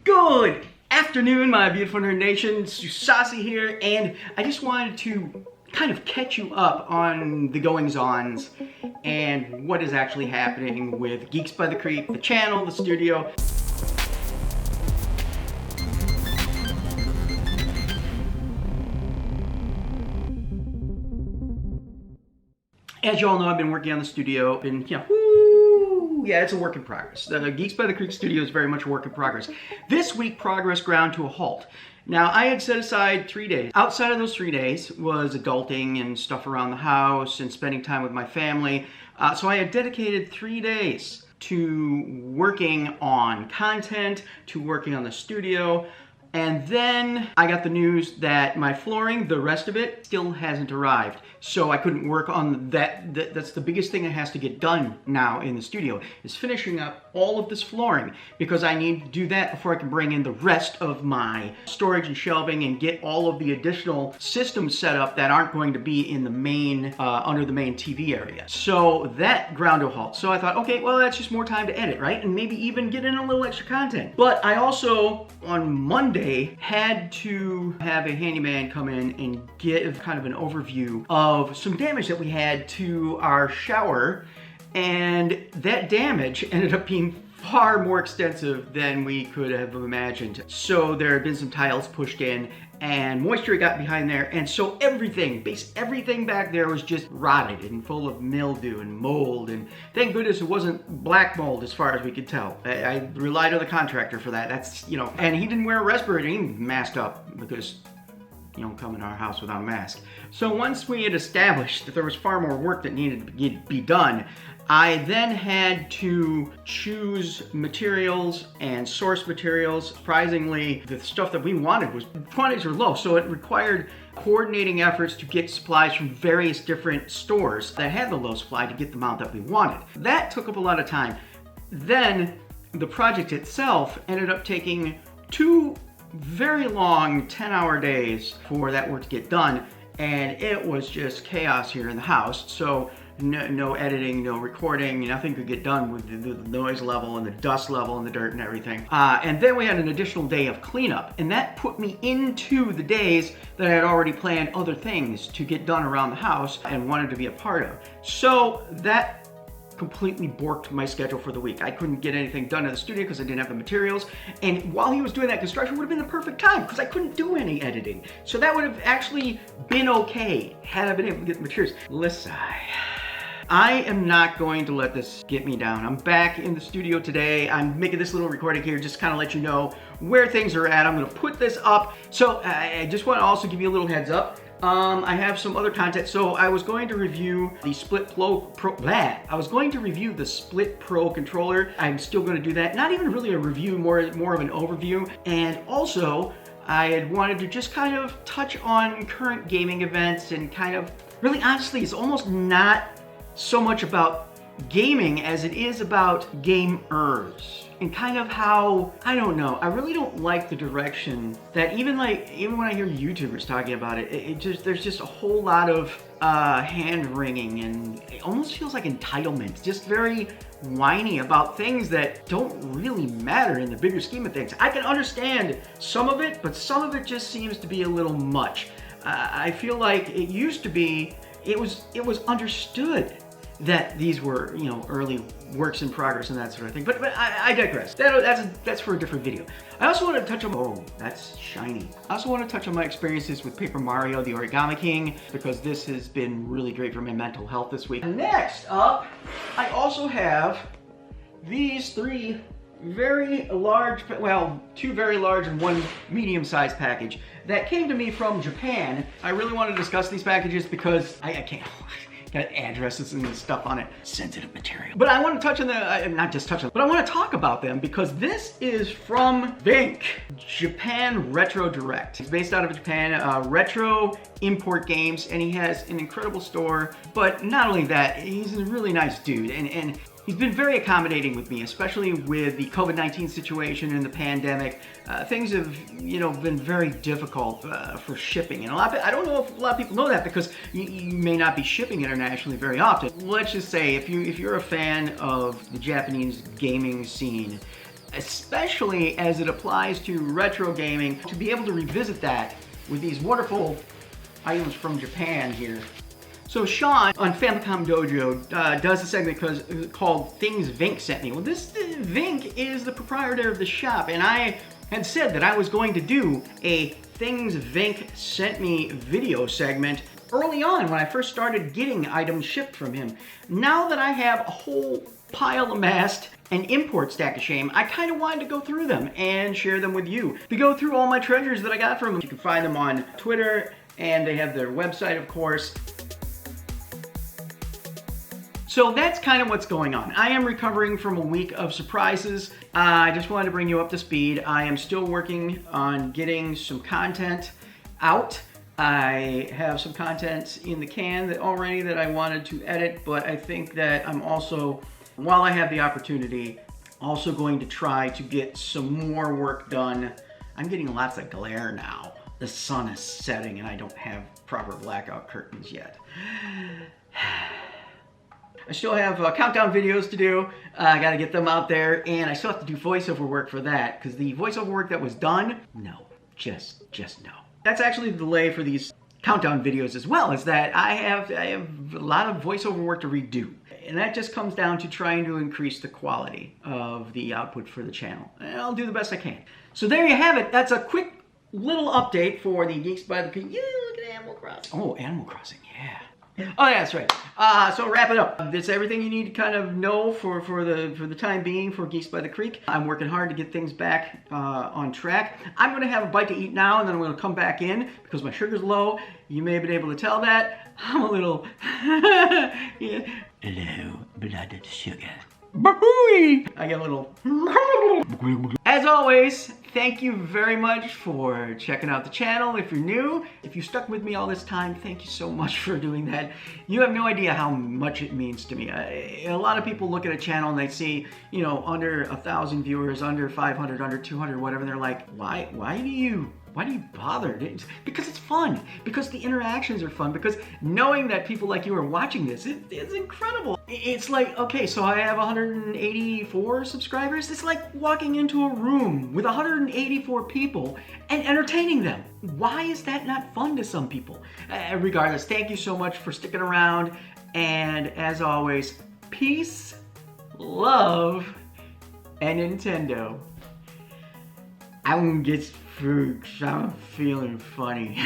Good afternoon, my beautiful nerd nation. Tsusasi here, and I just wanted to kind of catch you up on the goings-ons and what is actually happening with Geeks by the Creep, the channel, the studio. As you all know, I've been working on the studio, yeah, it's a work in progress. The Geeks by the Creek studio is very much a work in progress. This week, progress ground to a halt. Now, I had set aside 3 days. Outside of those 3 days was adulting and stuff around the house and spending time with my family. So I had dedicated 3 days to working on content, to working on the studio. And then I got the news that my flooring, the rest of it, still hasn't arrived. So I couldn't work on that. That's the biggest thing that has to get done now in the studio, is finishing up all of this flooring, because I need to do that before I can bring in the rest of my storage and shelving and get all of the additional systems set up that aren't going to be in the main, under the main TV area. So that ground to a halt. So I thought, okay, well, that's just more time to edit, right? And maybe even get in a little extra content. But I also, on Monday, had to have a handyman come in and give kind of an overview of some damage that we had to our shower, and that damage ended up being far more extensive than we could have imagined. So there had been some tiles pushed in and moisture got behind there, and so everything back there was just rotted and full of mildew and mold, and thank goodness it wasn't black mold as far as we could tell. I relied on the contractor for that. That's, you know, and he didn't wear a respirator. He masked up, because you don't come in our house without a mask. So once we had established that there was far more work that needed to be done, I then had to choose materials and source materials. Surprisingly, the stuff that we wanted was, quantities were low, so it required coordinating efforts to get supplies from various different stores that had the low supply to get the amount that we wanted. That took up a lot of time. Then the project itself ended up taking 2 very long 10-hour days for that work to get done, and it was just chaos here in the house. So no editing, no recording, nothing could get done with the noise level and the dust level and the dirt and everything. And then we had an additional day of cleanup, and that put me into the days that I had already planned other things to get done around the house and wanted to be a part of. So that completely borked my schedule for the week. I couldn't get anything done in the studio because I didn't have the materials, and while he was doing that construction would have been the perfect time because I couldn't do any editing. So that would have actually been okay had I been able to get the materials. Listen, I am not going to let this get me down. I'm back in the studio today. I'm making this little recording here just to kind of let you know where things are at. I'm going to put this up. So I just want to also give you a little heads up. I have some other content. So I was going to review the Split Pro controller. I'm still going to do that. Not even really a review, more of an overview. And also, I had wanted to just kind of touch on current gaming events, and kind of, really honestly, it's almost not so much about gaming as it is about gamers, and kind of how, I don't know, I really don't like the direction that even when I hear YouTubers talking about it, there's just a whole lot of hand-wringing, and it almost feels like entitlement, just very whiny about things that don't really matter in the bigger scheme of things. I can understand some of it, but some of it just seems to be a little much. I feel like it used to be, it was understood that these were, you know, early works in progress and that sort of thing. But I digress. That's for a different video. I also want to touch on, oh, that's shiny. I also want to touch on my experiences with Paper Mario, the Origami King, because this has been really great for my mental health this week. Next up, I also have these 3 very large, well, 2 very large and 1 medium-sized package that came to me from Japan. I really want to discuss these packages because I can't. Got addresses and stuff on it. Sensitive material. But I want to touch on not just touch on, but I want to talk about them because this is from Vinnk, Japan Retro Direct. He's based out of Japan, retro import games, and he has an incredible store. But not only that, he's a really nice dude, and he's been very accommodating with me, especially with the COVID-19 situation and the pandemic. Things have, you know, been very difficult for shipping, and I don't know if a lot of people know that because you may not be shipping internationally very often. Let's just say if you're a fan of the Japanese gaming scene, especially as it applies to retro gaming, to be able to revisit that with these wonderful items from Japan here. So Sean on Famicom Dojo does a segment called Things Vinnk Sent Me. Well, this Vinnk is the proprietor of the shop, and I had said that I was going to do a Things Vinnk Sent Me video segment early on when I first started getting items shipped from him. Now that I have a whole pile amassed, an import stack of shame, I kind of wanted to go through them and share them with you. To go through all my treasures that I got from him. You can find them on Twitter, and they have their website, of course. So that's kind of what's going on. I am recovering from a week of surprises. I just wanted to bring you up to speed. I am still working on getting some content out. I have some content in the can already that I wanted to edit, but I think that I'm also, while I have the opportunity, also going to try to get some more work done. I'm getting lots of glare now. The sun is setting and I don't have proper blackout curtains yet. I still have countdown videos to do. I got to get them out there, and I still have to do voiceover work for that, because the voiceover work that was done, no, just no. That's actually the delay for these countdown videos as well, is that I have a lot of voiceover work to redo. And that just comes down to trying to increase the quality of the output for the channel. And I'll do the best I can. So there you have it. That's a quick little update for the Geeks by the Creek. Yeah, look at Animal Crossing. Oh, Animal Crossing, yeah. Oh, yeah, that's right. So wrap it up. That's everything you need to kind of know for the time being for Geeks by the Creek. I'm working hard to get things back on track. I'm going to have a bite to eat now, and then I'm going to come back in because my sugar's low. You may have been able to tell that. I'm a little low blood sugar. I get a little. As always, thank you very much for checking out the channel. If you're new, if you stuck with me all this time, thank you so much for doing that. You have no idea how much it means to me. A lot of people look at a channel and they see, you know, under 1,000 viewers, under 500, under 200, whatever. They're like, why do you bother? Because it's fun. Because the interactions are fun. Because knowing that people like you are watching this, it's incredible. It's like, okay, so I have 184 subscribers. It's like walking into a room with 184 people and entertaining them. Why is that not fun to some people? Regardless, thank you so much for sticking around. And as always, peace, love, and Nintendo. I'm gonna get food 'cause I'm feeling funny.